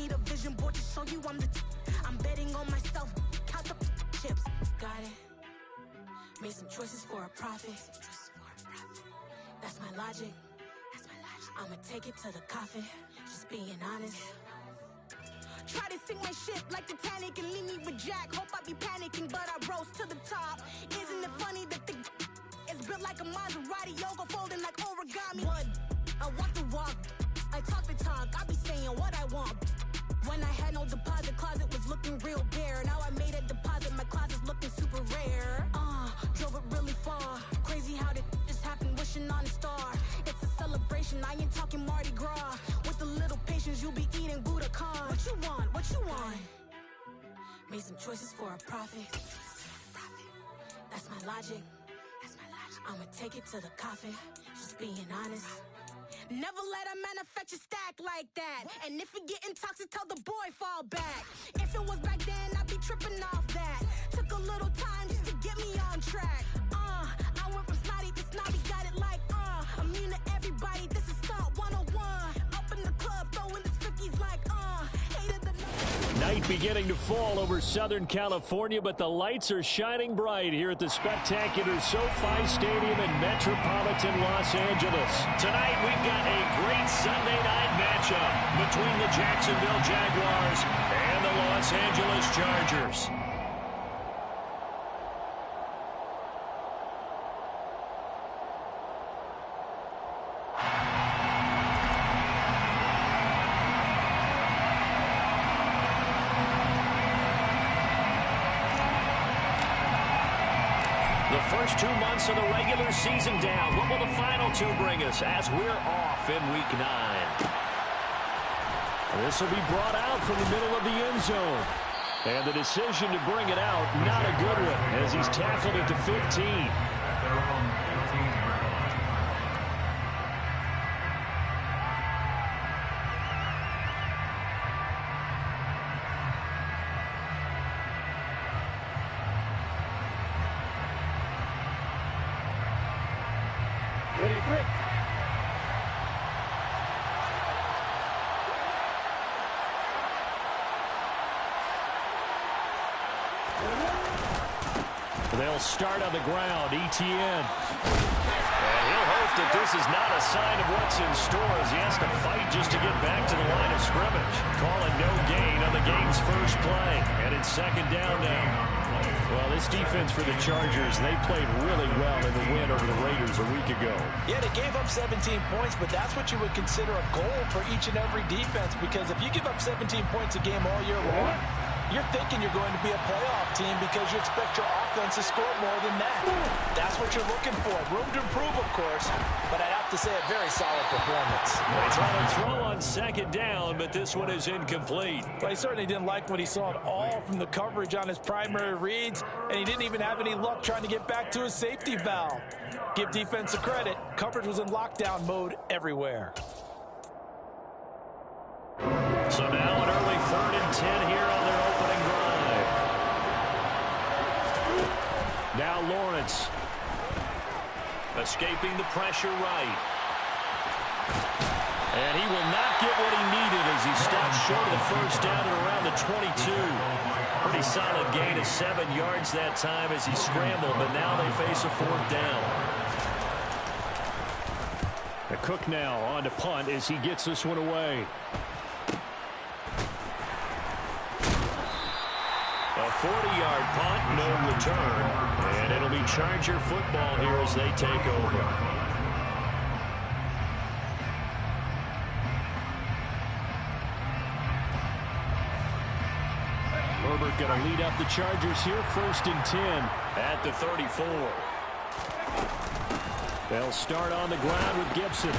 need a vision board to show you I'm betting on myself. Count the chips. Got it. Made some choices for a profit. That's my logic. I'ma take it to the coffin. Just being honest. Try to sink my ship like Titanic and leave me with Jack. Hope I be panicking, but I rose to the top. Isn't it funny that the is built like a Maserati, yoga folding like origami? What? I walk the walk, I talk the talk, I be saying what I want. When I had no deposit, closet was looking real bare. Now I made a deposit, my closet's looking super rare. Drove it really far. Crazy how did just happen, wishing on a star. It's a celebration, I ain't talking Mardi Gras. With a little patience, you'll be eating Budokan. What you want? What you want? Made some choices for a profit. That's my logic. I'ma take it to the coffin. Just being honest. Never let a manufacture stack like that. And if it getting toxic, tell the boy fall back. If it was back then, I'd be tripping off that. Took a little time just to get me on track. I went from snotty to snobby, got it like immune to everybody, this is stunt 101. Up in the club, throwing the cookies like hated the night beginning to fall over Southern California, but the lights are shining bright here at the spectacular SoFi Stadium in metropolitan Los Angeles. Tonight we've got a great Sunday night matchup between the Jacksonville Jaguars and the Los Angeles Chargers. First 2 months of the regular season down. What will the final two bring us as we're off in Week 9? This will be brought out from the middle of the end zone. And the decision to bring it out, not a good one, as he's tackled it to 15. They'll start on the ground. ETN. And he'll hope that this is not a sign of what's in store as he has to fight just to get back to the line of scrimmage. Calling no gain on the game's first play. And it's second down now. Well, this defense for the Chargers, they played really well in the win over the Raiders a week ago. Yeah, they gave up 17 points, but that's what you would consider a goal for each and every defense, because if you give up 17 points a game all year long, you're thinking you're going to be a playoff team because you expect your offense to score more than that. That's what you're looking for. Room to improve, of course, but I'd have to say a very solid performance. They try to throw on second down, but this one is incomplete. Well, he certainly didn't like what he saw at all from the coverage on his primary reads, and he didn't even have any luck trying to get back to his safety valve. Give defense a credit. Coverage was in lockdown mode everywhere. So now an early 3rd and 10 here on their opening drive. Now Lawrence. Escaping the pressure right. And he will not get what he needed as he stops short of the first down at around the 22. Pretty solid gain of 7 yards that time as he scrambled, but now they face a 4th down. The Cook now on to punt as he gets this one away. A 40-yard punt, no return, and it'll be Charger football here as they take over. Herbert going to lead up the Chargers here, 1st and 10 at the 34. They'll start on the ground with Gibson.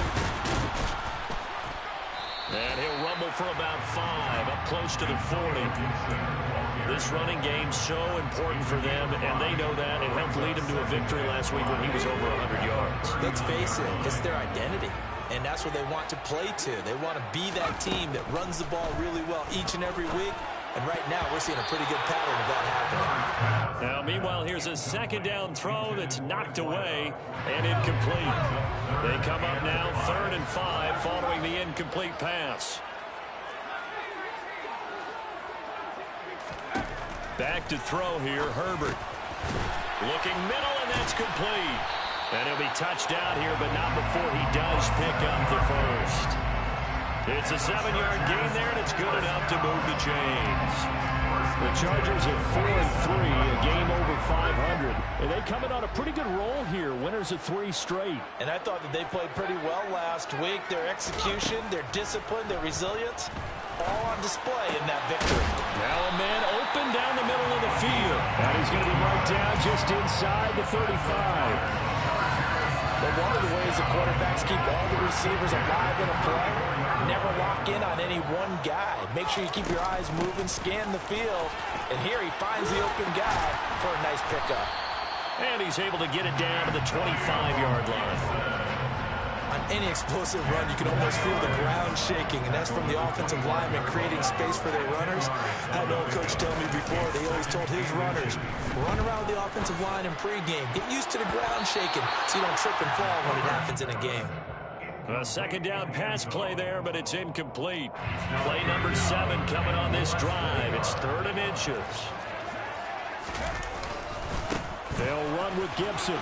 And he'll rumble for about 5, up close to the 40. This running game's so important for them, and they know that. It helped lead him to a victory last week when he was over 100 yards. Let's face it, it's their identity, and that's what they want to play to. They want to be that team that runs the ball really well each and every week, and right now we're seeing a pretty good pattern of that happening. Now, meanwhile, here's a second down throw that's knocked away and incomplete. They come up now 3rd and 5 following the incomplete pass. Back to throw here, Herbert. Looking middle, and that's complete. And he'll be touched out here, but not before he does pick up the first. It's a 7-yard gain there, and it's good enough to move the chains. The Chargers are 4-3, a game over 500. And they come in on a pretty good roll here, winners of 3 straight. And I thought that they played pretty well last week. Their execution, their discipline, their resilience, all on display in that victory. Now a man open down the middle of the field. And he's going to be right down just inside the 35. But one of the ways the quarterbacks keep all the receivers alive in a play, never lock in on any one guy. Make sure you keep your eyes moving, scan the field. And here he finds the open guy for a nice pickup. And he's able to get it down to the 25-yard line. On any explosive run, you can almost feel the ground shaking, and that's from the offensive linemen creating space for their runners. I had an old coach tell me before, they always told his runners, run around the offensive line in pregame. Get used to the ground shaking so you don't trip and fall when it happens in a game. A second down pass play there, but it's incomplete. Play number 7 coming on this drive. It's 3rd and inches. They'll run with Gibson.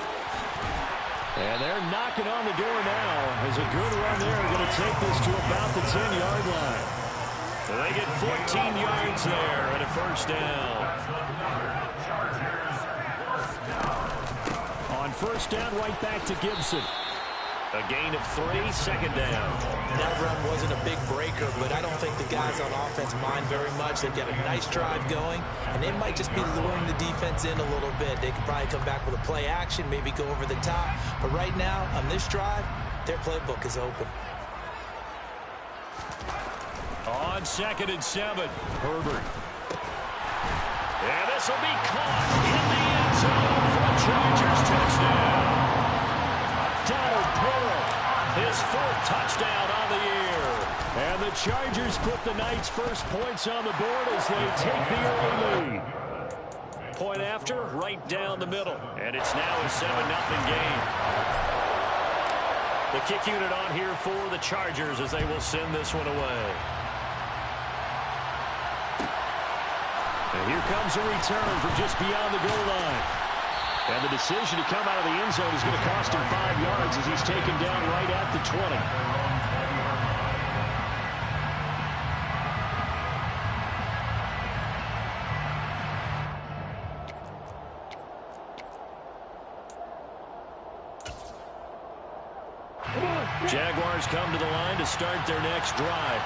And they're knocking on the door now. There's a good run there. Going to take this to about the 10-yard line. So they get 14 yards there and a first down. On first down, right back to Gibson. A gain of 3, second down. That run wasn't a big breaker, but I don't think the guys on offense mind very much. They've got a nice drive going, and they might just be luring the defense in a little bit. They could probably come back with a play action, maybe go over the top. But right now, on this drive, their playbook is open. On 2nd and 7, Herbert. And this will be caught in the end zone for a Chargers touchdown. Donald Pearl, his 4th touchdown on the year. And the Chargers put the night's first points on the board as they take the early lead. Point after, right down the middle. And it's now a 7-0 game. The kick unit on here for the Chargers as they will send this one away. And here comes a return from just beyond the goal line. And the decision to come out of the end zone is going to cost him 5 yards as he's taken down right at the 20. Jaguars come to the line to start their next drive.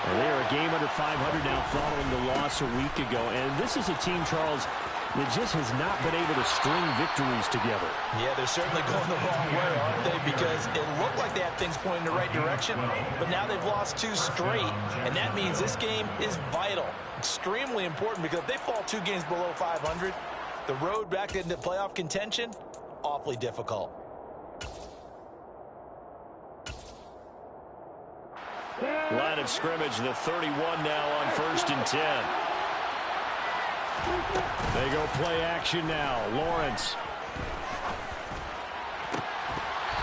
And they are a game under 500 now following the loss a week ago. And this is a team, Charles, that just has not been able to string victories together. Yeah, they're certainly going the wrong way, aren't they? Because it looked like they had things pointing in the right direction, but now they've lost 2 straight, and that means this game is vital, extremely important, because if they fall 2 games below 500, the road back into playoff contention, awfully difficult. Line of scrimmage, the 31 now on 1st and 10. They go play action now. Lawrence.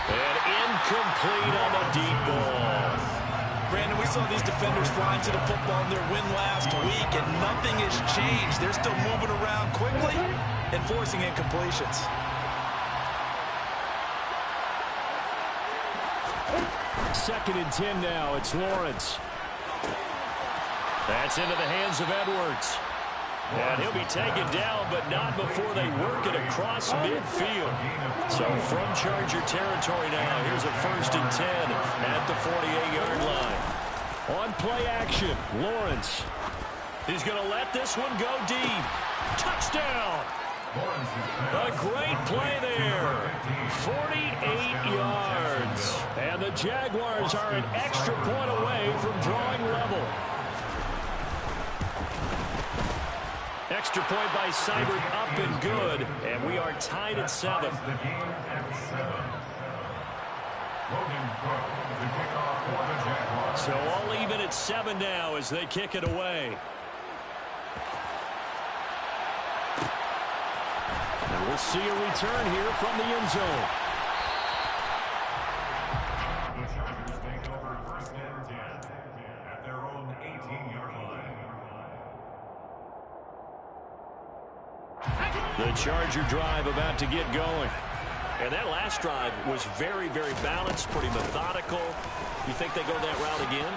And incomplete on the deep ball. Brandon, we saw these defenders flying to the football in their win last week, and nothing has changed. They're still moving around quickly and forcing incompletions. Second and 10 now. It's Lawrence. That's into the hands of Edwards. And he'll be taken down, but not before they work it across midfield. So from Charger territory now, here's a 1st and 10 at the 48-yard line. On play action, Lawrence. He's going to let this one go deep. Touchdown! A great play there. 48 yards. And the Jaguars are an extra point away from drawing level. Extra point by Seibert, up and good. And we are tied at 7. So all even at 7 now as they kick it away. And we'll see a return here from the end zone. The Chargers take over 1st and 10 at their own 18-yard line. The Charger drive about to get going. And that last drive was very, very balanced, pretty methodical. You think they go that route again?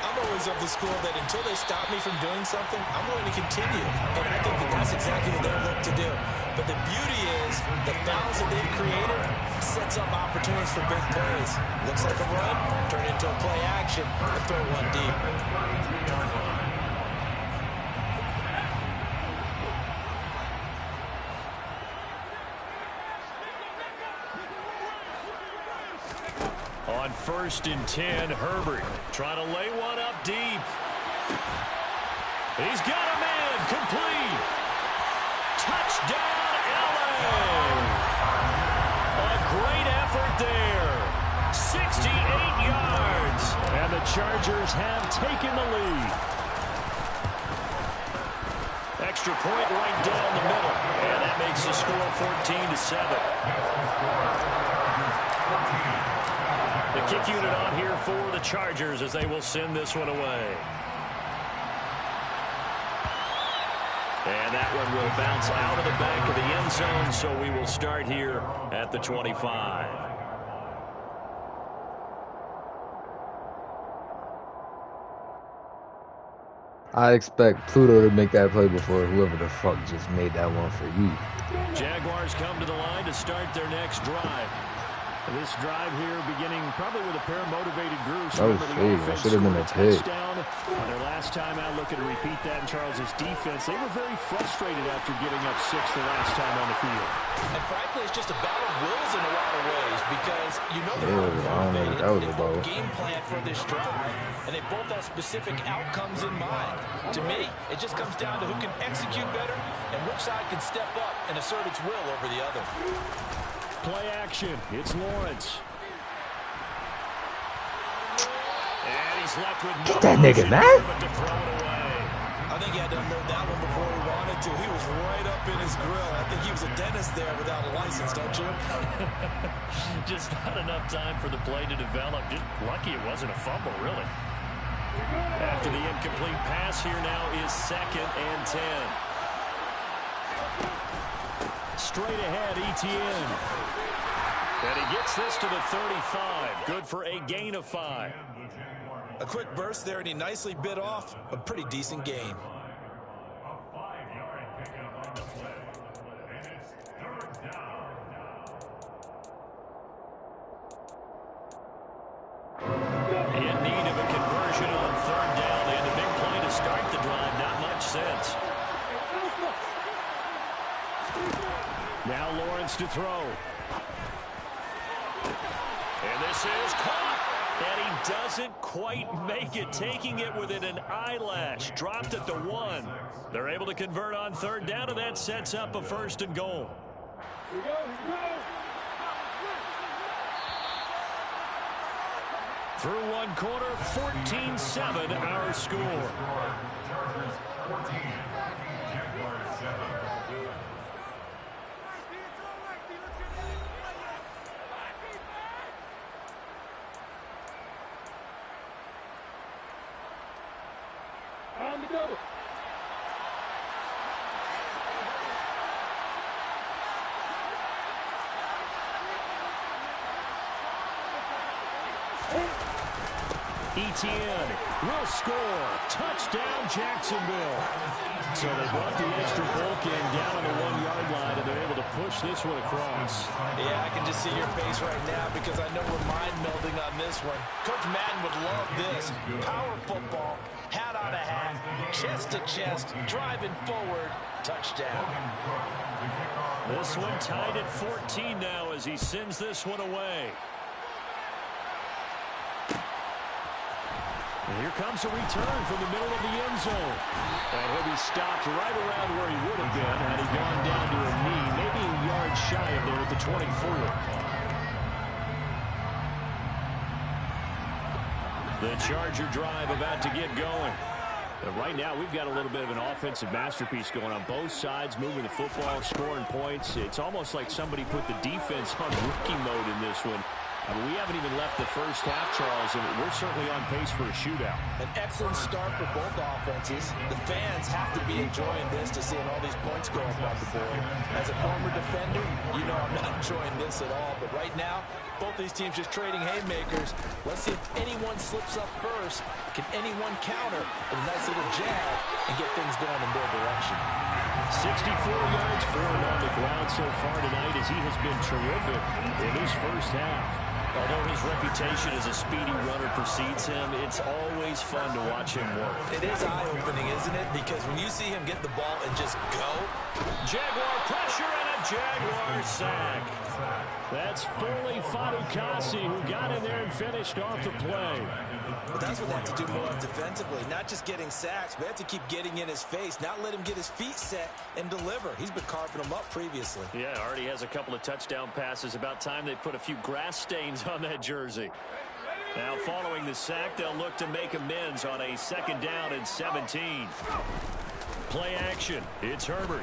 I'm always of the school that until they stop me from doing something, I'm going to continue. And I think that that's exactly what they'll look to do. But the beauty is the fouls that they've created sets up opportunities for big plays. Looks like a run, turn into a play action, and throw one deep. On 1st and 10, Herbert trying to lay one up deep. He's got a man, complete. Touchdown, LA. A great effort there. 68 yards. And the Chargers have taken the lead. Extra point right down the middle. And that makes the score 14-7. The kick unit on here for the Chargers as they will send this one away. And that one will bounce out of the back of the end zone, so we will start here at the 25. I expect Pluto to make that play before whoever the fuck just made that one for you. Jaguars come to the line to start their next drive. This drive here beginning probably with a pair of motivated groups. That was fake. That should have been a pick. On their last time out, looking to repeat that in Charles's defense. They were very frustrated after giving up 6 the last time on the field. And frankly, it's just a battle of wills in a lot of ways because you know they're I don't know what that was about. game plan for this drive, and they both have specific outcomes in mind. To me, it just comes down to who can execute better and which side can step up and assert its will over the other. Play action. It's Lawrence. And he's left with Get that nigga, man. To throw it away. I think he had to unload that one before he wanted to. He was right up in his grill. I think he was a dentist there without a license, don't you? Just not enough time for the play to develop. Just lucky it wasn't a fumble, really. After the incomplete pass, here now is 2nd and 10. Straight ahead, Etienne. And he gets this to the 35. Good for a gain of 5. A quick burst there, and he nicely bit off a pretty decent gain. A 5-yard pickup on the play. And it's 3rd down. In need of a conversion on 3rd down. They had a big play to start the drive. Not much sense. Now Lawrence to throw. And this is caught. And he doesn't quite make it. Taking it within an eyelash. Dropped at the 1. They're able to convert on 3rd down, and that sets up a 1st and goal. Through one quarter, 14-7 our score. Chargers 14, Jaguars 7. On the double. Etienne will score. Touchdown, Jacksonville. So they brought the extra bulk in down on the 1-yard line, and they're able to push this one across. Yeah, I can just see your face right now because I know we're mind melding on this one. Coach Madden would love this. Power football, hat on a hat, chest to chest, driving forward, touchdown. This one tied at 14 now as he sends this one away. And here comes a return from the middle of the end zone. And he'll be stopped right around where he would have been had he gone down to a knee, maybe a yard shy of there at the 24. The Charger drive about to get going. And right now, we've got a little bit of an offensive masterpiece going on both sides, moving the football, scoring points. It's almost like somebody put the defense on rookie mode in this one. I mean, we haven't even left the first half, Charles, and we're certainly on pace for a shootout. An excellent start for both offenses. The fans have to be enjoying this to seeing all these points go up on the board. As a former defender, you know I'm not enjoying this at all. But right now, both these teams just trading haymakers. Let's see if anyone slips up first. Can anyone counter with a nice little jab and get things going in their direction? 64 yards for him on the ground so far tonight as he has been terrific in his first half. Although his reputation as a speedy runner precedes him, it's always fun to watch him work. It is eye-opening, isn't it? Because when you see him get the ball and just go. Jaguar pressure and a Jaguar sack. That's fully Fadukasi who got in there and finished off the play. But that's what they have to do more defensively. Not just getting sacks, but have to keep getting in his face. Not let him get his feet set and deliver. He's been carving them up previously. Yeah, already has a couple of touchdown passes. About time they put a few grass stains on that jersey. Now following the sack, they'll look to make amends on a 2nd down and 17. Play action. It's Herbert.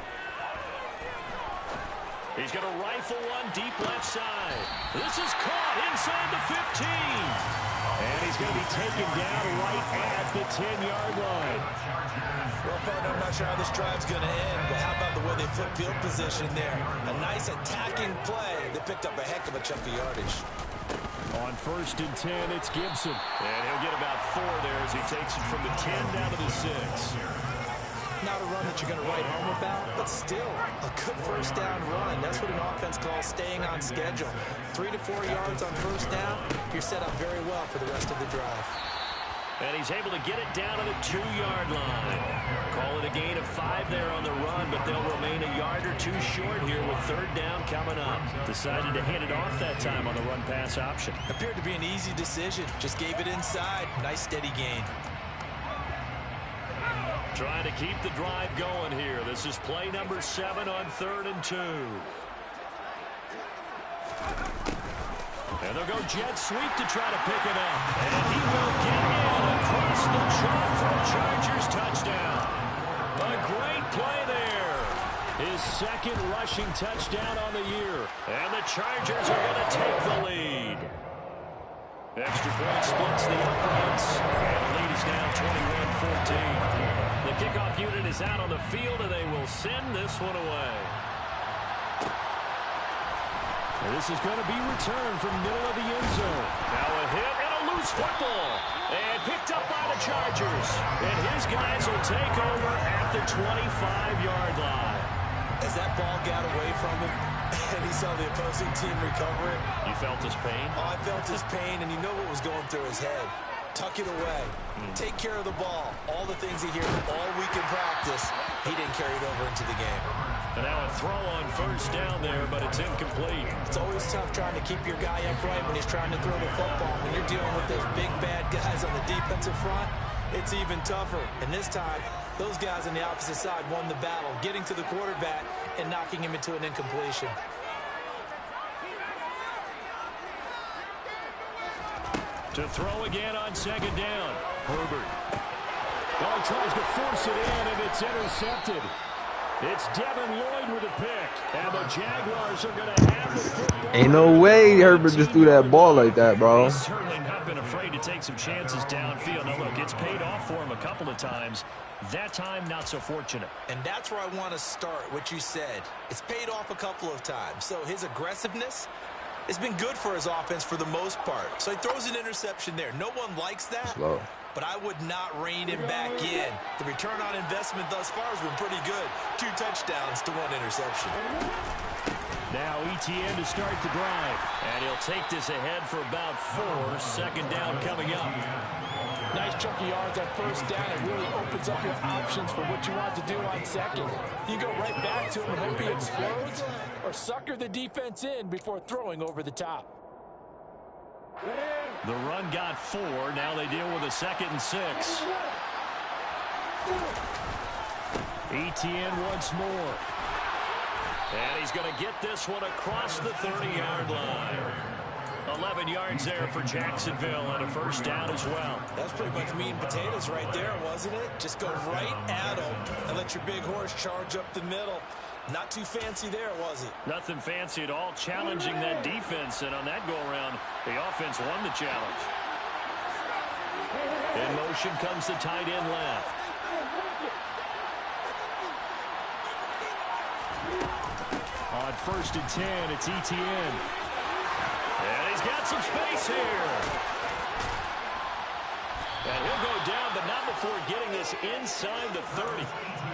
He's going to rifle one deep left side. This is caught inside the 15. And he's going to be taken down right at the 10-yard line. Well, partner, I'm not sure how this drive's going to end, but how about the way they flip field position there? A nice attacking play. They picked up a heck of a chunk of yardage. On 1st and 10, it's Gibson. And he'll get about 4 there as he takes it from the 10 down to the 6. Not a run that you're going to write home about, but still a good 1st down run. That's what an offense calls staying on schedule. 3 to 4 yards on 1st down, you're set up very well for the rest of the drive. And he's able to get it down to the 2-yard line. Call it a gain of 5 there on the run, but they'll remain a yard or 2 short here with 3rd down coming up. Decided to hand it off that time on the run-pass option. Appeared to be an easy decision. Just gave it inside. Nice steady gain. Trying to keep the drive going here. This is play number 7 on 3rd and 2. And they'll go jet sweep to try to pick it up. And he will get in across the chalk for a Chargers touchdown. A great play there. His 2nd rushing touchdown on the year. And the Chargers are going to take the lead. Extra point splits the uprights. And the lead is now 21-14. The kickoff unit is out on the field, and they will send this one away. And this is going to be returned from middle of the end zone. Now a hit and a loose football. And picked up by the Chargers. And his guys will take over at the 25-yard line. As that ball got away from him, and he saw the opposing team recover it. You felt his pain? Oh, I felt his pain, and you know what was going through his head. Tuck it away. Take care of the ball. All the things he hears all week in practice, he didn't carry it over into the game. And now a throw on 1st down there, but it's incomplete. It's always tough trying to keep your guy upright when he's trying to throw the football. When you're dealing with those big, bad guys on the defensive front, it's even tougher. And this time, those guys on the opposite side won the battle, getting to the quarterback and knocking him into an incompletion. To throw again on 2nd down. Herbert. Oh, he tries to force it in, and it's intercepted. It's Devin Lloyd with a pick. And the Jaguars are going to have the football. Ain't no way Herbert just threw that ball like that, bro. He's certainly not been afraid to take some chances downfield. Now, look, it's paid off for him a couple of times. That time, not so fortunate. And that's where I want to start, what you said. It's paid off a couple of times. So his aggressiveness has been good for his offense for the most part. So he throws an interception there. No one likes that. Slow. But I would not rein him back in. The return on investment thus far has been pretty good. 2 touchdowns to 1 interception. Now ETN to start the drive. And he'll take this ahead for about 4. 2nd down coming up. Nice chunky yards on 1st down. It really opens up your options for what you want to do on 2nd. You go right back to him and hope he explodes, or sucker the defense in before throwing over the top. The run got 4. Now they deal with a 2nd and 6. ETN once more. And he's going to get this one across the 30-yard line. 11 yards there for Jacksonville and a 1st down as well. That's pretty much meat and potatoes right there, wasn't it? Just go right at him and let your big horse charge up the middle. Not too fancy there, was it? Nothing fancy at all, challenging that defense, and on that go-around, the offense won the challenge. In motion comes the tight end left. On 1st and 10, it's ETN. And he's got some space here. And he'll go down, but not before getting this inside the 30.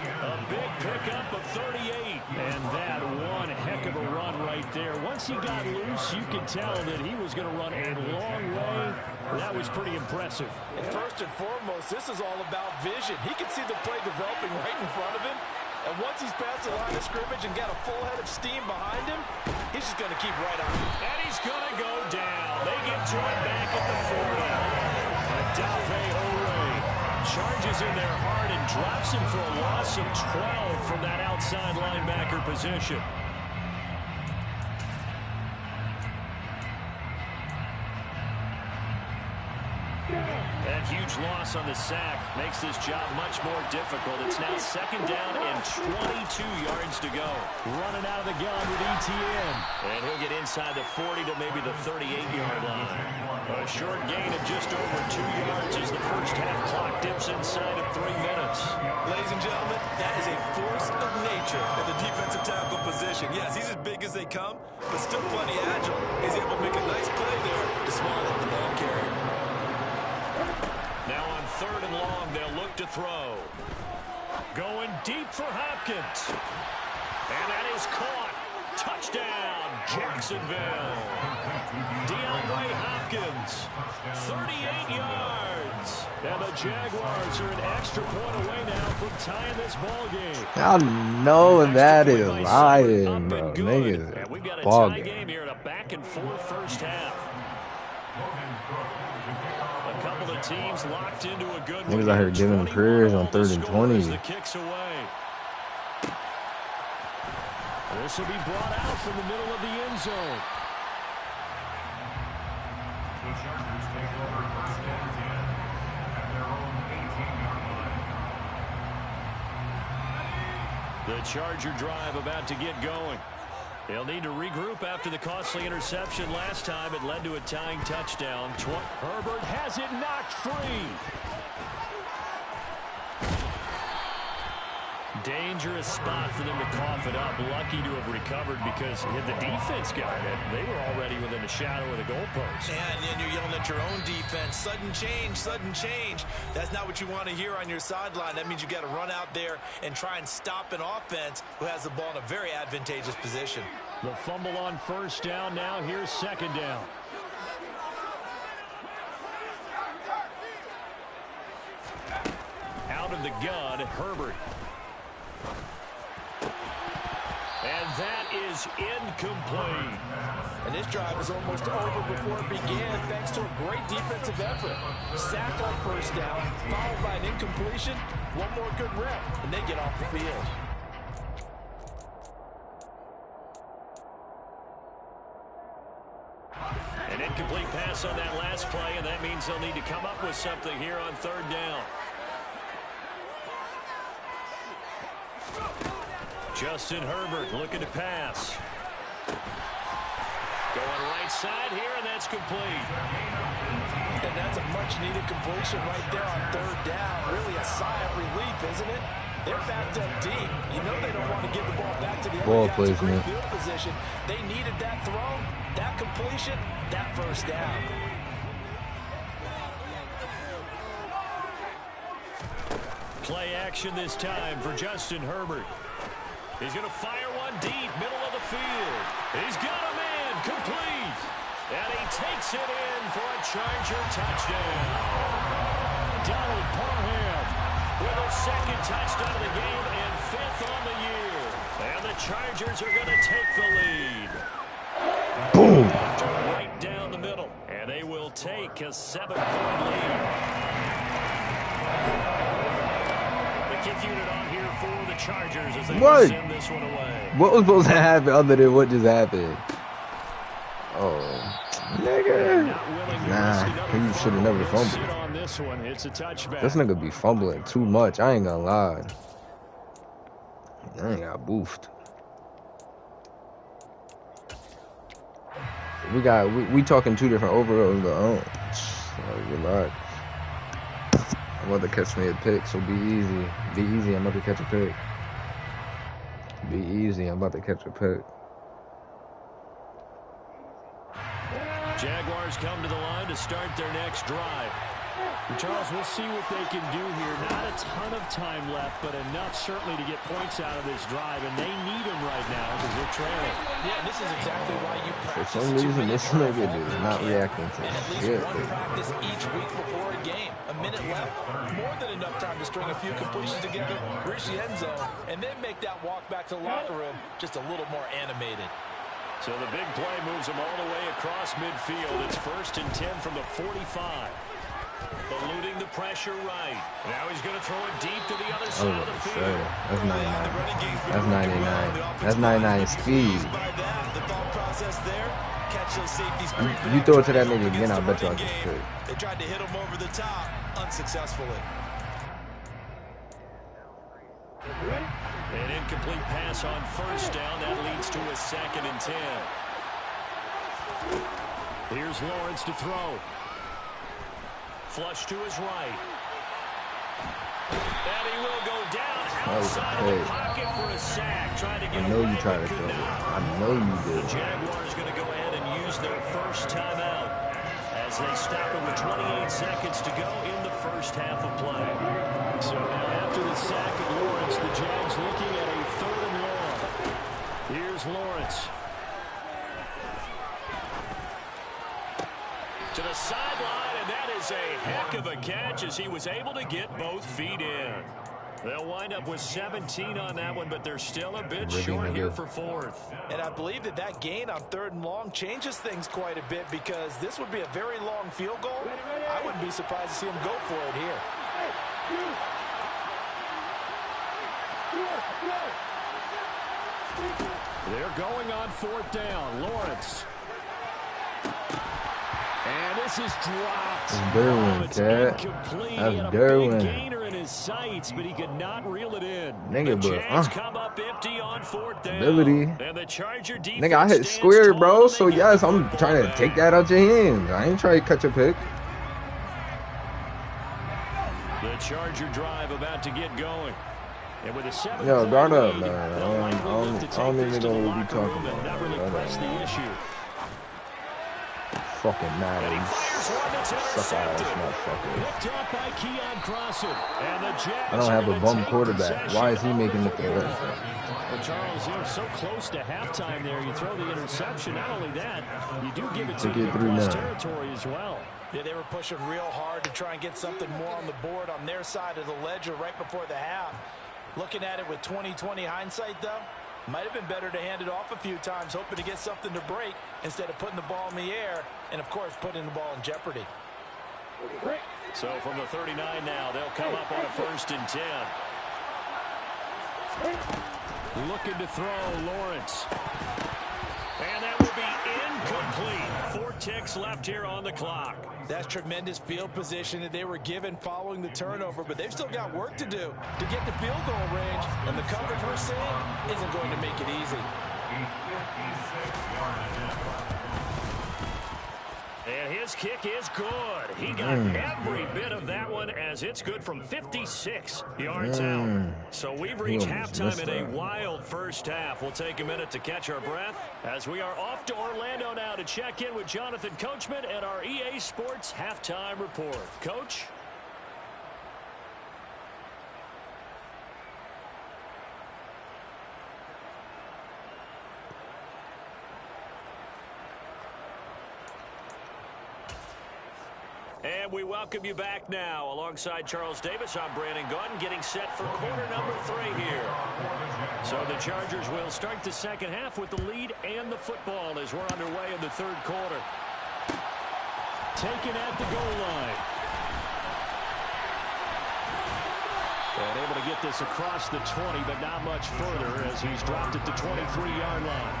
A big pickup of 38. And that one heck of a run right there. Once he got loose, you could tell that he was going to run a long way. That was pretty impressive. And first and foremost, this is all about vision. He can see the play developing right in front of him. And once he's past the line of scrimmage and got a full head of steam behind him, he's just going to keep right on. And he's going to go down. They get to him back at the 40. Adafe Ore charges in there hard and drops him for a loss of 12 from that outside linebacker position. That huge loss on the sack makes this job much more difficult. It's now 2nd down and 22 yards to go. Running out of the gun with ETN. And he'll get inside the 40 to maybe the 38-yard line. A short gain of just over 2 yards as the first half clock dips inside of 3 minutes. Ladies and gentlemen, that is a force of nature in the defensive tackle position. Yes, he's as big as they come, but still plenty agile. He's able to make a nice play there to small up the ball carrier. Now on 3rd and long, they'll look to throw. Going deep for Hopkins. And that is caught. Touchdown, Jacksonville. DeAndre Hopkins, 38 yards. And the Jaguars are an extra point away now from tying this ball game. I know that is lying, bro. Niggas. And we've got a ball tie game. game here in a back-and-forth first half. A couple of teams locked into a good one. Niggas out here giving careers on 3rd and 20. The kicks away. This will be brought out from the middle of the end zone. The Chargers take over 1st and 10 at their own 18-yard line. The Charger drive about to get going. They'll need to regroup after the costly interception last time. It led to a tying touchdown. Herbert has it knocked free. Dangerous spot for them to cough it up. Lucky to have recovered because the defense got it. They were already within the shadow of the goalpost. And then you're yelling at your own defense. Sudden change, sudden change. That's not what you want to hear on your sideline. That means you got to run out there and try and stop an offense who has the ball in a very advantageous position. The fumble on 1st down. Now here's 2nd down. Out of the gun, Herbert. And that is incomplete. And this drive is almost over before it began thanks to a great defensive effort. Sack on 1st down, followed by an incompletion. One more good rep, and they get off the field. An incomplete pass on that last play, and that means they'll need to come up with something here on 3rd down. Justin Herbert looking to pass. Going right side here, and that's complete. And that's a much-needed completion right there on 3rd down. Really a sigh of relief, isn't it? They're backed up deep. You know they don't want to give the ball back to the other guys in great field position. They needed that throw, that completion, that 1st down. Play action this time for Justin Herbert. He's going to fire one deep, middle of the field. He's got a man, complete. And he takes it in for a Charger touchdown. Donald Parham with a 2nd touchdown of the game and 5th on the year. And the Chargers are going to take the lead. Boom. Right down the middle. And they will take a 7-point lead. Kick unit on here for the Chargers as they send this one away. What was supposed to happen other than what just happened? Oh, nigga. Nah, he should have never fumbled. On this one, it's a touchback. This nigga be fumbling too much. I ain't gonna lie. I ain't got boofed. we talking two different overalls. Relax. I'm about to catch me a pick, so be easy. Be easy. I'm about to catch a pick. Be easy. I'm about to catch a pick. Jaguars come to the line to start their next drive. Charles, we'll see what they can do here. Not a ton of time left, but enough certainly to get points out of this drive, and they need them right now because they're trailing. Yeah, this is exactly why you practice. For some reason, this nigga is not reacting to and at least shit. one practice each week before a game. A minute left, more than enough time to string a few completions together, reach the end zone, and then make that walk back to the locker room just a little more animated. So the big play moves him all the way across midfield. It's 1st and 10 from the 45. Eluding the pressure right. Now he's going to throw it deep to the other side of the field. That's 99. That's 99. That's 99 speed. You throw it to that nigga again, I bet you I'll get straight. They tried to hit him over the top unsuccessfully. An incomplete pass on 1st down. That leads to a 2nd and 10. Here's Lawrence to throw. Flush to his right. And he will go down outside of the pocket for a sack. Trying to get I know away, you tried to but throw could it. not. I know you did. The Jaguars going to go ahead and use their first timeout as they stop it with 28 seconds to go in the first half of play. So now after the sack of Lawrence, the Jags looking at a 3rd and long. Here's Lawrence. To the sideline, and that is a heck of a catch as he was able to get both feet in. They'll wind up with 17 on that one, but they're still a bit short here for 4th. And I believe that gain on 3rd and long changes things quite a bit because this would be a very long field goal. I wouldn't be surprised to see him go for it here. They're going on 4th down. Lawrence. And this is dropped. That's Derwin, it's cat. incomplete. That's He had a Derwin. big gainer in his sights, but he could not reel it in. Nigga, The but, Jags come up empty on 4th down. Ability. And the Charger defense Nigga, I hit stands square, tall, bro. and So they yes, get the I'm football trying to back. take that out your hands. I ain't trying to cut your pick. The Charger drive about to get going. And with a 7-point Yo, guard up, lead, man. they'll likely look to I take don't this even to the know what we locker talking room and about. not really press the issue. Fucking And Madden. he fires one that's Suck ass, intercepted. motherfucker. Picked off by Keon Crossan. And the Jags I don't have are a gonna bum take quarterback. possession Why is he of making the the throw? football. Well, Charles, you're so close to halftime there. You throw the interception. Not only that, you do give it to Take it the through plus now. territory as well. Yeah, they were pushing real hard to try and get something more on the board on their side of the ledger right before the half. Looking at it with 20/20 hindsight, though, might have been better to hand it off a few times, hoping to get something to break instead of putting the ball in the air and, of course, putting the ball in jeopardy. So from the 39 now, they'll come up on a 1st and 10. Looking to throw, Lawrence. And that will be incomplete. 4 ticks left here on the clock. That's tremendous field position that they were given following the turnover, but they've still got work to do to get the field goal range, and the coverage we're seeing isn't going to make it easy. And his kick is good. He got every bit of that one as it's good from 56 yards out. So we've reached halftime in a wild first half. We'll take a minute to catch our breath as we are off to Orlando now to check in with Jonathan Coachman and our EA Sports Halftime Report. Coach? And we welcome you back now. Alongside Charles Davis, I'm Brandon Gautin, getting set for quarter number 3 here. So the Chargers will start the second half with the lead and the football as we're underway in the 3rd quarter. Taken at the goal line. And able to get this across the 20, but not much further as he's dropped at the 23-yard line.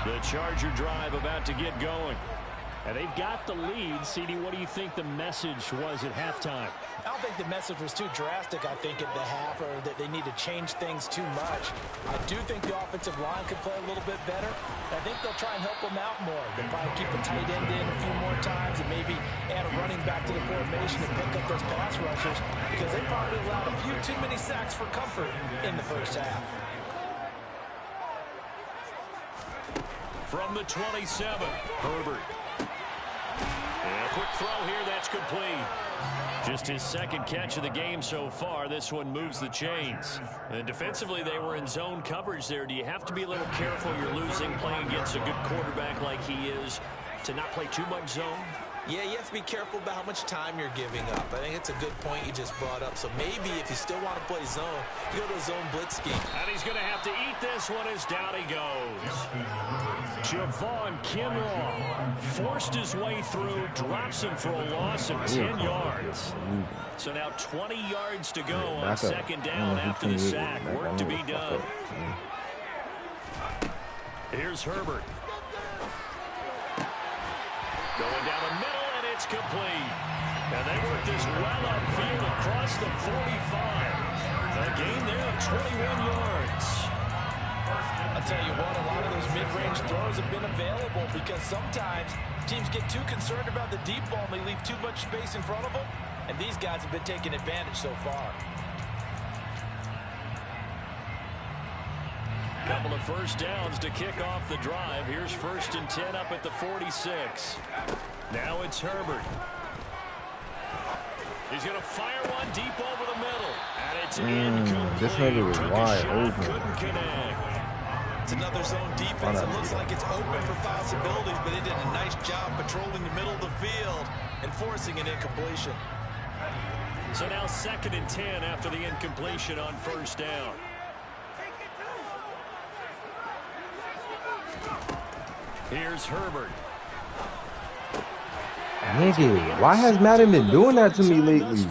The Charger drive about to get going. And they've got the lead. CD, what do you think the message was at halftime? I don't think the message was too drastic, I think, at the half, or that they need to change things too much. I do think the offensive line could play a little bit better. I think they'll try and help them out more. They'll probably keep a tight end in a few more times and maybe add a running back to the formation and pick up those pass rushers, because they probably allowed a few too many sacks for comfort in the first half. From the 27, Herbert. And a quick throw here, that's complete. Just his second catch of the game so far. This one moves the chains. And defensively, they were in zone coverage there. Do you have to be a little careful? You're losing, playing against a good quarterback like he is, to not play too much zone? Yeah, you have to be careful about how much time you're giving up. I think it's a good point you just brought up. So maybe if you still want to play zone, you go to a zone blitz scheme. And he's going to have to eat this one as down he goes. Javon Kinlaw forced his way through, drops him for a loss of 10 yards. So now 20 yards to go on second down after the sack. Work to be done. Here's Herbert. Going down the middle, and it's complete. And they work this well upfield across the 45. A gain there of 21 yards. I'll tell you what, a lot of those mid-range throws have been available because sometimes teams get too concerned about the deep ball and they leave too much space in front of them. And these guys have been taking advantage so far. Couple of first downs to kick off the drive. Here's 1st and 10 up at the 46. Now it's Herbert. He's going to fire one deep over the middle. And it's incomplete. This nigga was wide open. Couldn't connect. It's another zone defense. It looks like it's open for possibilities, but they did a nice job patrolling the middle of the field and forcing an incompletion. So now 2nd and 10 after the incompletion on first down. Here's Herbert. Nigga, why has Madden been doing that to me lately?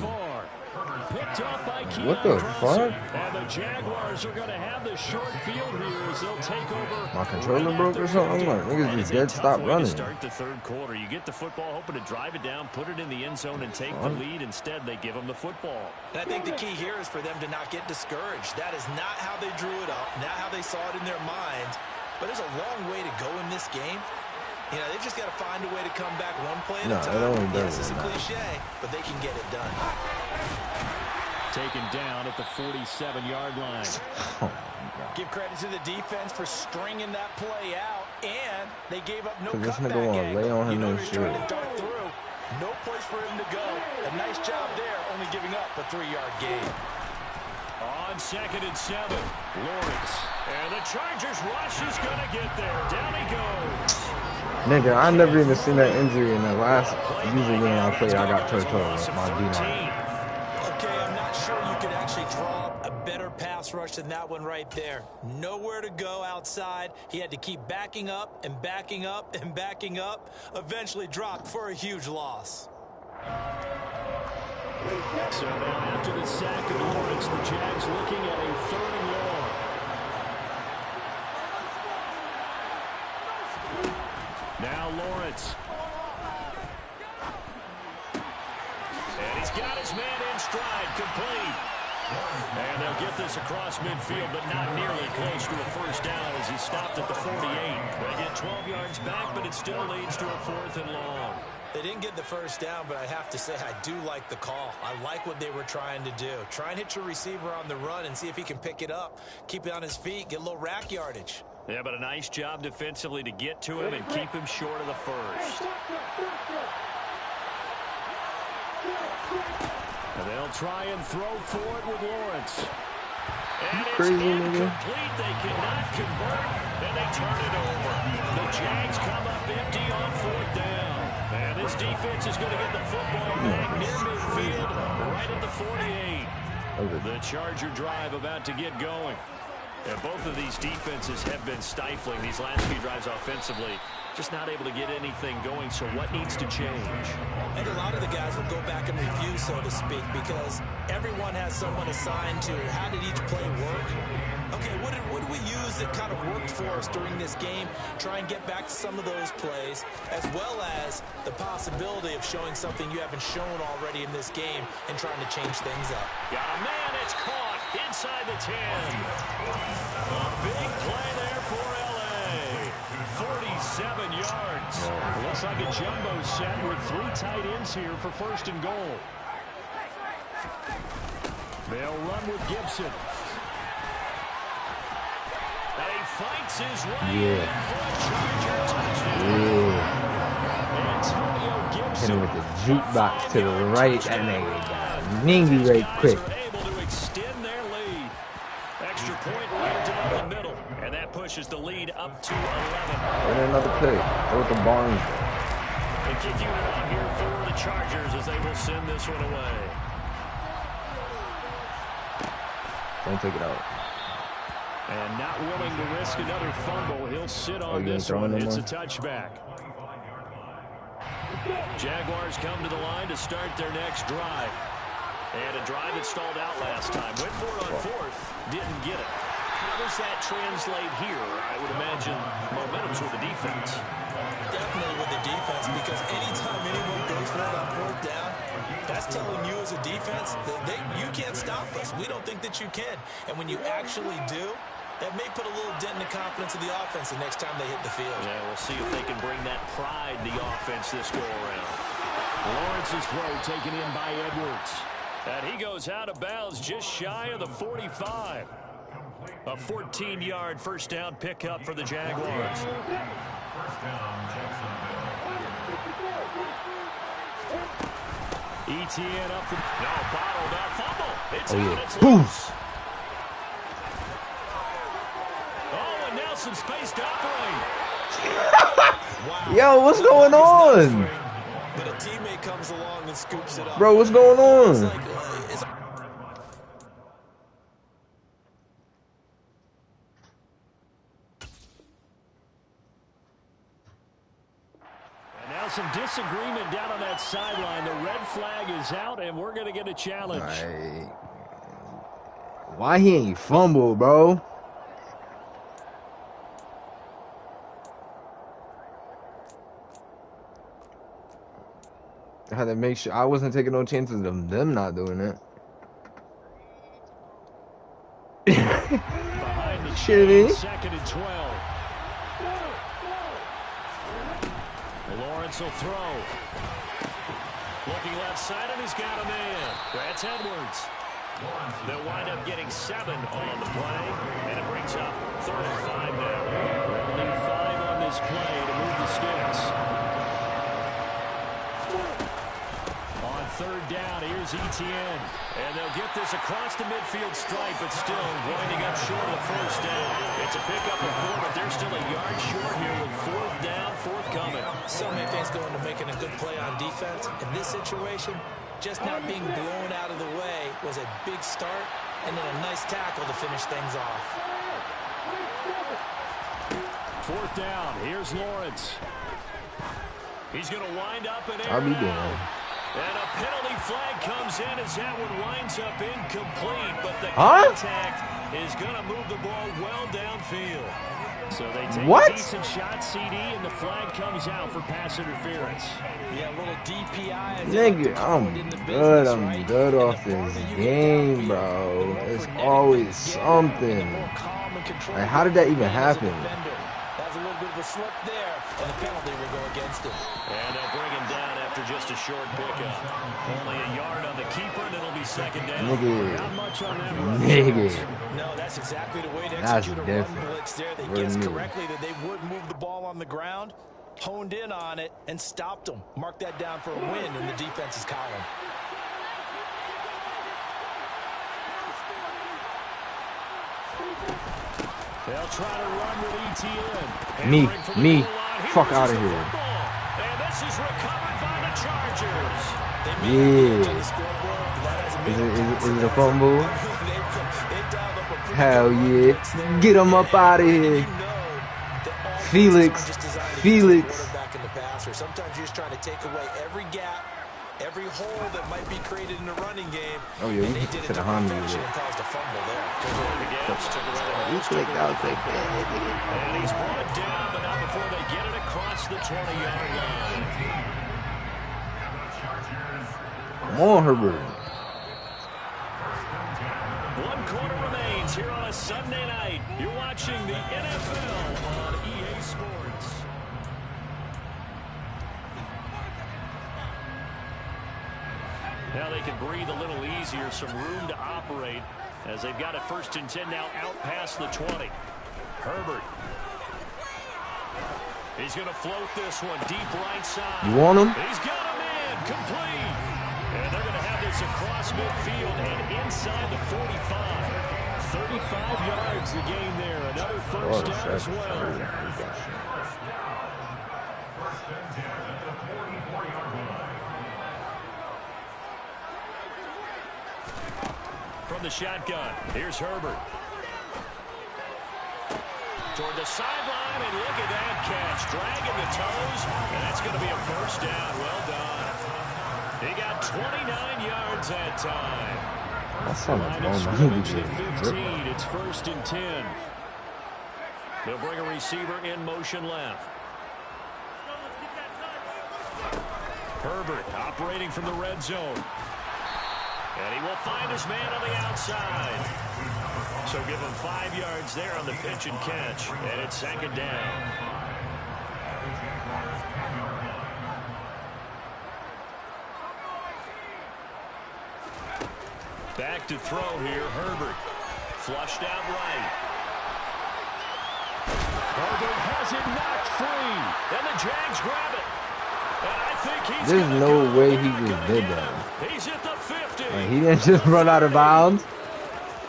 What the fuck? And the Jaguars are going to have the short field here as they'll take over. My controller broke or something? Like, niggas just dead stop running. Start the third quarter. You get the football, hoping to drive it down, put it in the end zone, and take the lead. Instead, they give them the football. And I think the key here is for them to not get discouraged. That is not how they drew it up, not how they saw it in their minds. But there's a long way to go in this game. You know, they've just got to find a way to come back one play at a time. Yes, it's a cliche, but they can get it done. Taken down at the 47-yard line. Give credit to the defense for stringing that play out, and they gave up no this cutback nigga wanna lay on him and he's shit. trying to dart through. No place for him to go. A nice job there, only giving up a 3-yard gain. On 2nd and 7, Lawrence. And the Chargers rush is going to get there. Down he goes. Nigga, I never even seen that injury in the last user game I played. I got turtle my D9. Okay, I'm not sure you could actually draw a better pass rush than that one right there. Nowhere to go outside. He had to keep backing up and backing up and backing up. Eventually dropped for a huge loss. So now after the sack of Lawrence, the Jags looking at a 3rd and long. Now Lawrence. And he's got his man in stride, complete. And they'll get this across midfield, but not nearly close to a first down as he stopped at the 48. They get 12 yards back, but it still leads to a 4th and long. They didn't get the first down, but I have to say I do like the call. I like what they were trying to do. Try and hit your receiver on the run and see if he can pick it up. Keep it on his feet, get a little rack yardage. Yeah, but a nice job defensively to get to him and keep him short of the first. And they'll try and throw for it with Lawrence. And it's incomplete. They cannot convert, and they turn it over. The Jags come up empty on 4th down. And this defense is going to get the football back near midfield, right at the 48. The Charger drive about to get going. And both of these defenses have been stifling these last few drives offensively. Just not able to get anything going, so what needs to change? I think a lot of the guys will go back and review, so to speak, because everyone has someone assigned to how did each play work. Okay, what did we use that kind of worked for us during this game? Try and get back to some of those plays, as well as the possibility of showing something you haven't shown already in this game and trying to change things up. Got a man, it's caught inside the 10. A big play there for LA. 47 yards. Looks like a jumbo set with 3 tight ends here for first and goal. They'll run with Gibson. And he fights his way in for a Charger touchdown. Antonio Gibson. Hit him with the jukebox to the right, and they got ningy right quick. Able to extend their lead. Extra point right down the middle. And that pushes the lead up to 11. And another pick. With the Barnes. The kick unit out here for the Chargers as they will send this one away. Don't take it out. And not willing to risk another fumble. He'll sit on this one. It's a touchback. Jaguars come to the line to start their next drive. And a drive that stalled out last time. Went for it on fourth. Didn't get it. How does that translate here? I would imagine momentum's with the defense. Definitely with the defense, because anytime anyone goes for it on fourth down, that's telling you as a defense that you can't stop us. We don't think that you can. And when you actually do, that may put a little dent in the confidence of the offense the next time they hit the field. Yeah, we'll see if they can bring that pride in the offense this go-around. Lawrence's throw taken in by Edwards. And he goes out of bounds just shy of the 45. A 14-yard first down pickup for the Jaguars. ETN up the... No, bottled up. Fumble. It's out. It's loose. Oh, and now some space to operate. Wow. Yo, what's going on? But a teammate comes along and scoops it up. Bro, what's going on? It's like, some disagreement down on that sideline. The red flag is out, and we're going to get a challenge. Right. Why he ain't fumble, bro? I had to make sure I wasn't taking no chances of them not doing it. Behind the chain, second and 12. Lawrence will throw. Looking left side, and he's got a man. That's Edwards. They'll wind up getting 7 on the play, and it brings up 3rd and 5 now. They'll need 5 on this play to move the sticks. On 3rd down, here's ETN. And they'll get this across the midfield stripe, but still winding up short of the first down. It's a pickup of 4, but they're still a yard short here with 4th down, forthcoming. So many things go into making a good play on defense. In this situation, just not being blown out of the way was a big start, and then a nice tackle to finish things off. 4th down. Here's Lawrence. He's going to wind up in air. I'll be doing. And a penalty flag comes in as that one winds up incomplete, but the contact is going to move the ball well downfield. So they take a decent shot, CD, and the flag comes out for pass interference. Yeah, a little DPI. Nigga, I'm good off this game, bro. It's always something. Like, how did that even happen? That's a little bit of a slip there, and the penalty will go against him. And they'll bring him down after just a short pickup. Only a yard on the keeper, and it'll be 2nd down. Nigga. Not much on that. Nigga. No, that's exactly the way to execute a run blitz there. They guessed new. correctly that they would move the ball on the ground, honed in on it, and stopped them. Mark that down for a win in the defense's column. They'll try to run with ETN. Me. Fuck out of here. And this is recovered by the Chargers. Yeah. Is it a fumble? Hell yeah. Get him up out of here. Felix. Quarterback in the pass, or sometimes you're just trying to take away every gap, every hole that might be created in the running game. Oh yeah, we should have harmed you with it. And caused a fumble there. You clicked out, click that. And he's brought down, but not before they get it across the 20-yard line. Come on, Herbert. 1 quarter remains here on a Sunday night. You're watching the NFL on EA Sports. Now they can breathe a little easier, some room to operate as they've got a 1st and 10 now out past the 20. Herbert. He's going to float this one deep right side. You want him? He's got him in, complete. And they're going to have this across midfield and inside the 45. 35 yards the game there. Another 1st down as well. From the shotgun, here's Herbert. Toward the sideline, and look at that catch. Dragging the toes, and that's going to be a 1st down. Well done. He got 29 yards that time. That's not Line of scrimmage to 15. It's 1st and 10. They'll bring a receiver in motion left. Herbert operating from the red zone. And he will find his man on the outside. So give him 5 yards there on the pitch and catch. And it's 2nd down. Back to throw here, Herbert. Flushed out right. Herbert has it knocked free. And the Jags grab it. And I think he's There's no way he just did that. He's at the 50. Like, he didn't just run out of bounds.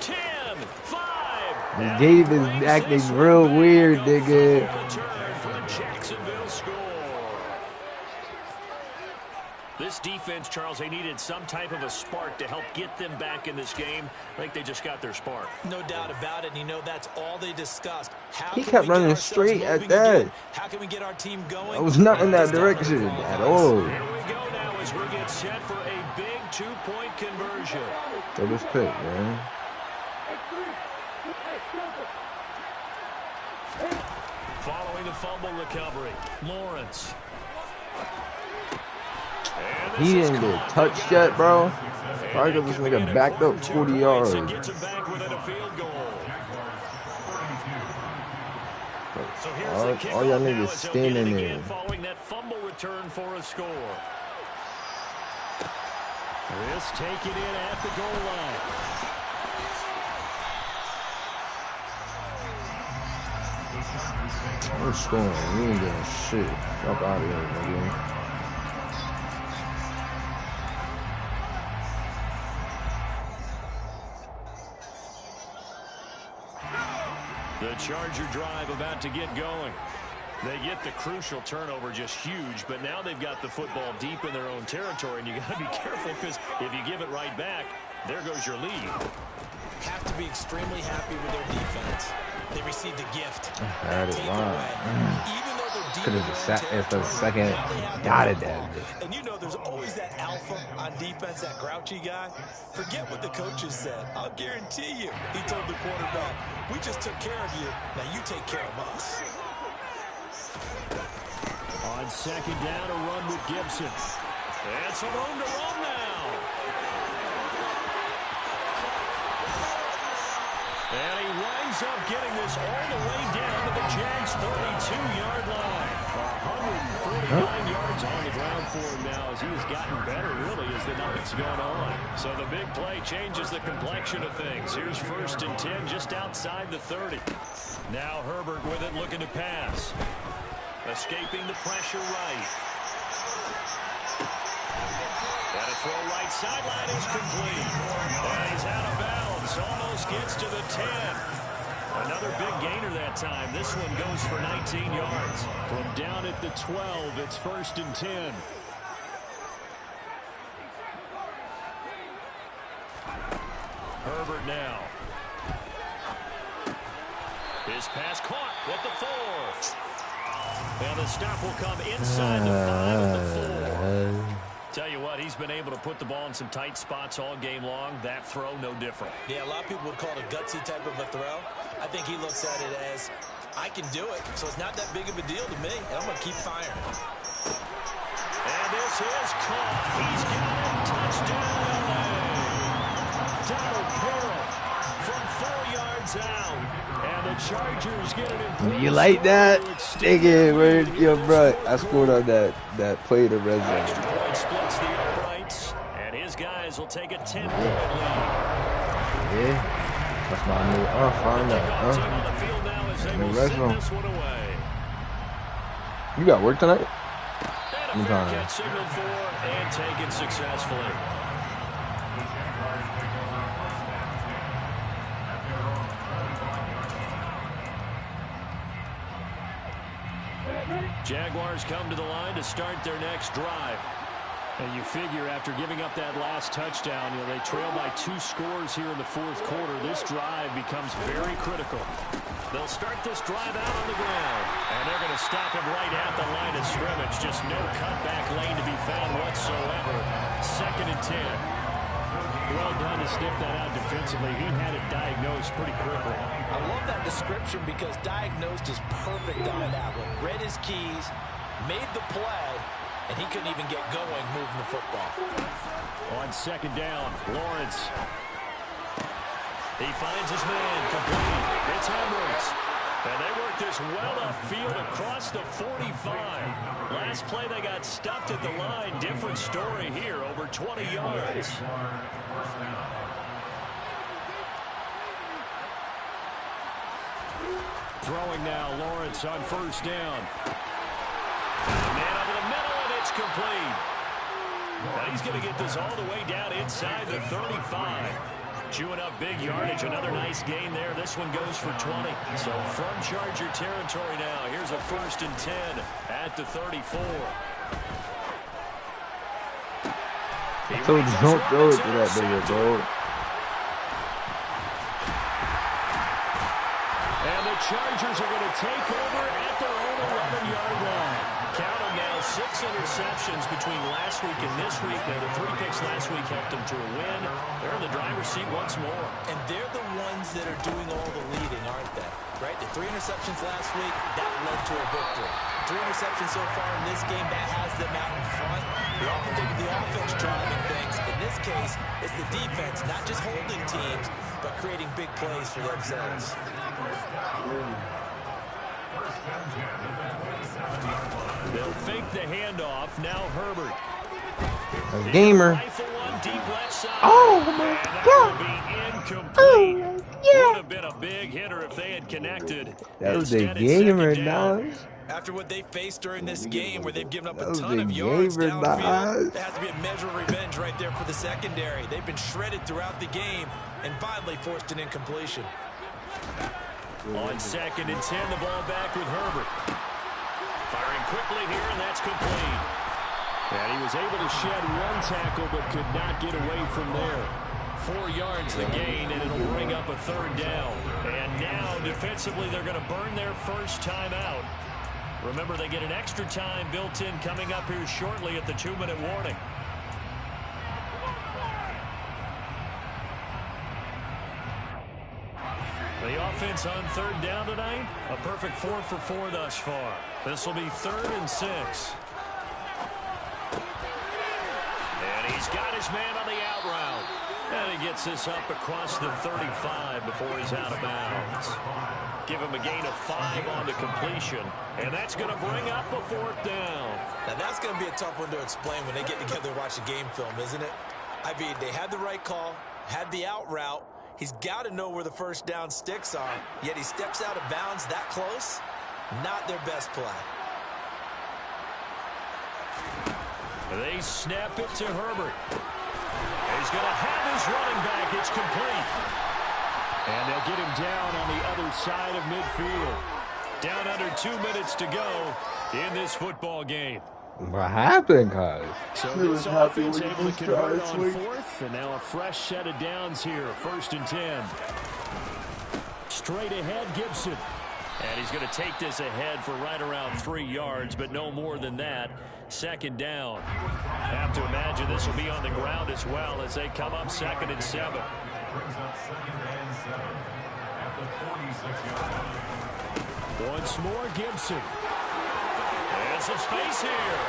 10, 5. The game is acting real weird, nigga. This defense, Charles, they needed some type of a spark to help get them back in this game. I think they just got their spark. No doubt about it, and you know that's all they discussed. He kept running straight at that. How can we get our team going? I was not in that direction at all. Here we go now as we get set for a big 2-point conversion. So this pick, man. Following the fumble recovery, Lawrence. He didn't get touched yet, bro. Probably because this nigga backed up 40 yards. Gets him back within a field goal. All y'all niggas standing there. Following that fumble return for a score. This taken in at the goal line. We're scoring. We ain't getting shit. Fuck out of here, nigga. The Charger drive about to get going. They get the crucial turnover, just huge, but now they've got the football deep in their own territory, and you got to be careful because if you give it right back, there goes your lead. Have to be extremely happy with their defense. They received a gift. That is wild. Even though they're deep Could have just sat there for a second. Dotted that. And you know there's always that alpha on defense, that grouchy guy. Forget what the coaches said. I'll guarantee you, he told the quarterback, we just took care of you. Now you take care of us. On 2nd down, a run with Gibson. And some room to run now. And he winds up getting this all the way down to the Jags' 32-yard line. 149 yards on the ground for him now as he has gotten better, really, as the night's gone on. So the big play changes the complexion of things. Here's 1st and 10 just outside the 30. Now Herbert with it, looking to pass. Escaping the pressure right. And a throw right sideline is complete. And he's out of bounds. Almost gets to the 10. Another big gainer that time. This one goes for 19 yards. From down at the 12, it's 1st and 10. Herbert now. His pass caught at the 4. Well, the stop will come inside the 5 of the 4. Tell you what, he's been able to put the ball in some tight spots all game long. That throw, no different. Yeah, a lot of people would call it a gutsy type of a throw. I think he looks at it as, I can do it, so it's not that big of a deal to me, and I'm going to keep firing. And this is caught. He's got it. Touchdown, LA. Donald Pearl from 4 yards out. And the Chargers get it in. You like that? Nigga, where, yo, bro, I scored on that play to red zone. Extra point splits the uprights, and his guys will take a 10-point lead. Yeah, that's my new. Oh, find that. Team on the field now as they will red send zone. this one away. You got work tonight? And a fair catch signaled for and taken successfully. Jaguars come to the line to start their next drive. And you figure after giving up that last touchdown, they trail by 2 scores here in the 4th quarter. This drive becomes very critical. They'll start this drive out on the ground. And they're going to stop him right at the line of scrimmage. Just no cutback lane to be found whatsoever. 2nd and 10. Well done to sniff that out defensively. He had it diagnosed pretty quickly. I love that description because diagnosed is perfect on that one. Read his keys, made the play, and he couldn't even get going moving the football. On 2nd down, Lawrence. He finds his man, complete. It's Edwards. And they work this well upfield across the 45. Last play they got stuffed at the line. Different story here, over 20 yards. Throwing now, Lawrence on 1st down. Man over the middle, and it's complete. Now he's going to get this all the way down inside the 35. Chewing up big yardage. Another nice gain there. This one goes for 20. So from Charger territory now, here's a 1st and 10 at the 34. I told you, don't throw it to that nigga, bro. And the Chargers are going to take over at their own 11-yard line. Count them now, 6 interceptions between last week and this week. Now, the 3 picks last week helped them to a win. They're in the driver's seat once more. And they're the ones that are doing all the leading, aren't they? Right? The 3 interceptions last week, that led to a victory. 3 interceptions so far in this game, that has them out in front. We often think of the offense driving things. In this case, it's the defense, not just holding teams, but creating big plays for themselves. They'll fake the handoff. Now Herbert. A gamer. Oh, my God. Oh, yeah. Would have been a big hitter if they had connected. That was a gamer, dog. After what they faced during this game where they've given up a ton of yards downfield, there has to be a measure of revenge right there for the secondary. They've been shredded throughout the game and finally forced an incompletion. On 2nd and 10, the ball back with Herbert. Firing quickly here, and that's complete. And he was able to shed 1 tackle, but could not get away from there. 4 yards the gain, and it'll bring up a 3rd down. And now, defensively, they're going to burn their first time out. Remember, they get an extra time built in coming up here shortly at the 2-minute warning. The offense on 3rd down tonight, a perfect 4 for 4 thus far. This will be 3rd and 6. And he's got his man on the out route. And he gets this up across the 35 before he's out of bounds. Give him a gain of 5 on the completion. And that's going to bring up a 4th down. Now that's going to be a tough one to explain when they get together and watch a game film, isn't it? I mean, they had the right call, had the out route. He's got to know where the 1st down sticks are, yet he steps out of bounds that close. Not their best play. They snap it to Herbert. He's going to have his running back. It's complete. And they'll get him down on the other side of midfield. Down under 2 minutes to go in this football game. What happened, guys? So this offense able to convert on 4th, and now a fresh set of downs here. 1st and 10. Straight ahead, Gibson. And he's going to take this ahead for right around 3 yards, but no more than that. Second down. Have to imagine this will be on the ground as well as they come up 2nd and 7. Brings up 2nd and 7 at the 46-yard line. Once more, Gibson. And some space here.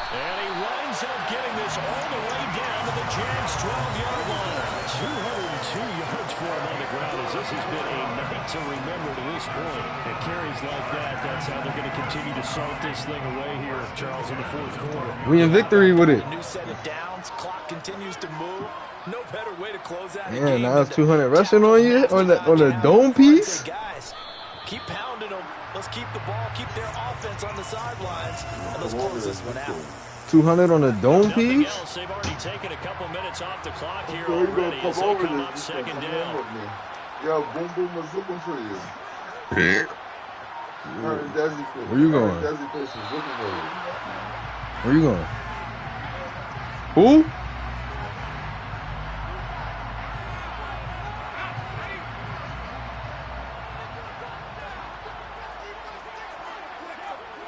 And he winds up getting this all the way down to the Jags' 12-yard line. 202 yards for him on the ground as this has been a night to remember to this point. It carries like that. That's how they're going to continue to salt this thing away here, Charles, in the 4th quarter. We in victory with it. New set of downs. Clock continues to move. No better way to close out a Yeah, game. now it's 200 rushing on you on the dome piece. Guys, keep pounding them. Let's keep the ball, keep their offense on the sidelines, and let's close this one out. 200 on the dome piece. Else, they've already taken a couple minutes off the clock here already as they come up 2nd down. Yo, Boom Boom was looking for you. Where you going? Where you going? Who?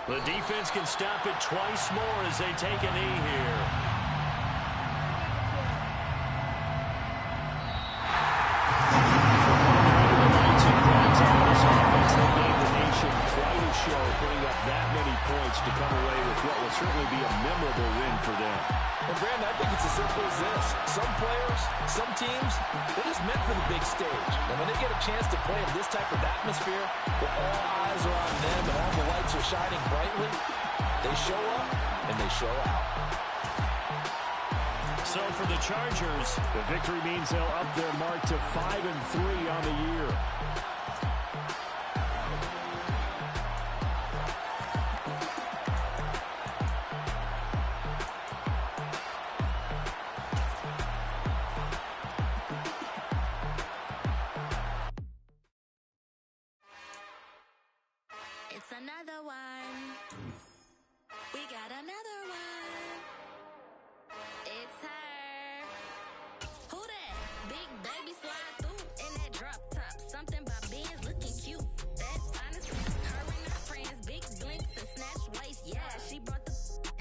The defense can stop it twice more as they take a knee here. Show putting up that many points to come away with what will certainly be a memorable win for them. And Brandon, I think it's as simple as this. Some players, some teams, they're just meant for the big stage. And when they get a chance to play in this type of atmosphere, where all eyes are on them and all the lights are shining brightly, they show up and they show out. So for the Chargers, the victory means they'll up their mark to 5-3 on the year. It's another one. We got another one. It's her. Who that? Big baby slide through in that drop top. Something by Benz looking cute. That's honestly her and her friends. Big blinks and snatch waist. Yeah, she brought the.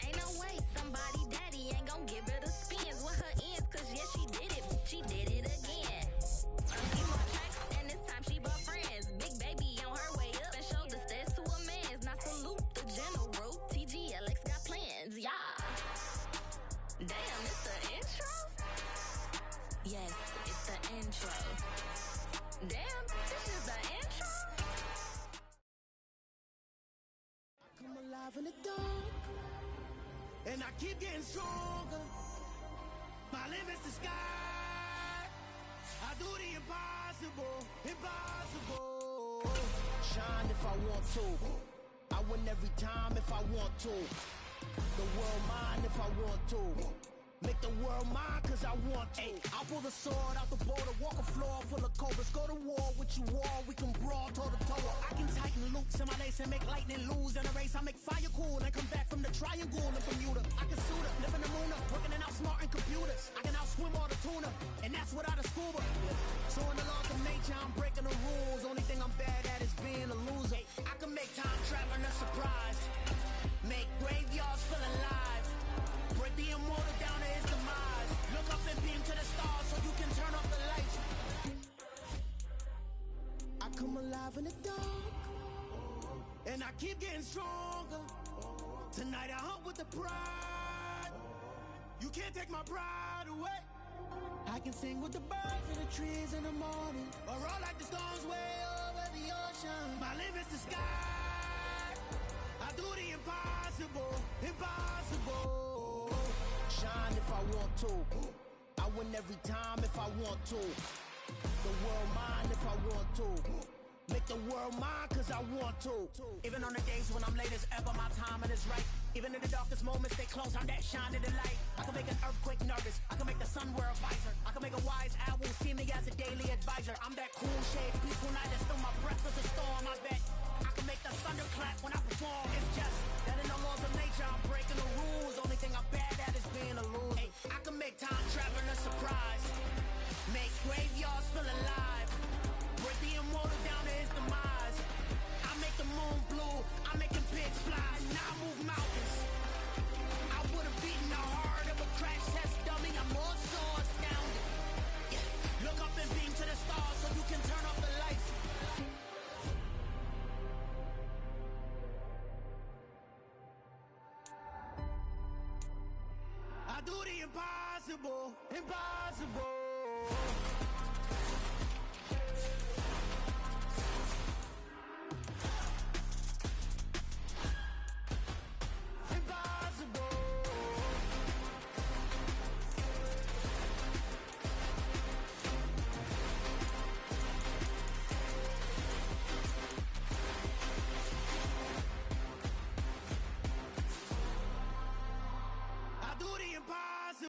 Ain't no way somebody daddy ain't gon' give her the spins with her ends. Cause yeah, she did it. She did it again. A few more tracks and this time she brought friends. Big baby on her way up and showed the stairs to a man's. Now salute the general. TGLX got plans. Yeah. Damn, it's the intro? Yes, it's the intro. Damn, this is the intro? I come alive in the dark, and I keep getting stronger. My limit's the sky. I do the impossible, impossible. Shine if I want to. I win every time if I want to. The world mine if I want to. Make the world mine cause I want to. I'll pull the sword out the border, walk a floor full of cobras. Go to war with you all, we can brawl toe to toe. I can tighten loops in my lace and make lightning lose in a race. I make fire cool and come back from the triangle in Bermuda. I can suit up, live in the moon up, working and outsmarting computers. I can outswim all the tuna, and that's without a scuba. So in the laws of nature, I'm breaking the rules. Only thing I'm bad at is being a loser. I can make time traveling a surprise. Make graveyards feel alive. Break the immortal down to his demise. Look up and beam to the stars so you can turn off the lights. I come alive in the dark, and I keep getting stronger. Tonight I hunt with the pride. You can't take my pride away. I can sing with the birds and the trees in the morning, or roll like the storms way over the ocean. My limit's the sky. I do the impossible, impossible. Shine if I want to. I win every time if I want to. The world mine if I want to. Make the world mine cause I want to. Even on the days when I'm late as ever, my timing is right. Even in the darkest moments, they close, I'm that shining the light. I can make an earthquake nervous. I can make the sun wear a visor. I can make a wise owl see me as a daily advisor. I'm that cool shade, peaceful night that's still my breath is a storm. I bet I can make the thunder clap when I perform. It's just that in the laws of nature, I'm breaking the rules. Only thing I'm bad at is being a loser. I can make time traveling a surprise. Make graveyards feel alive. Break the immortal down to his demise. I I do the impossible, impossible.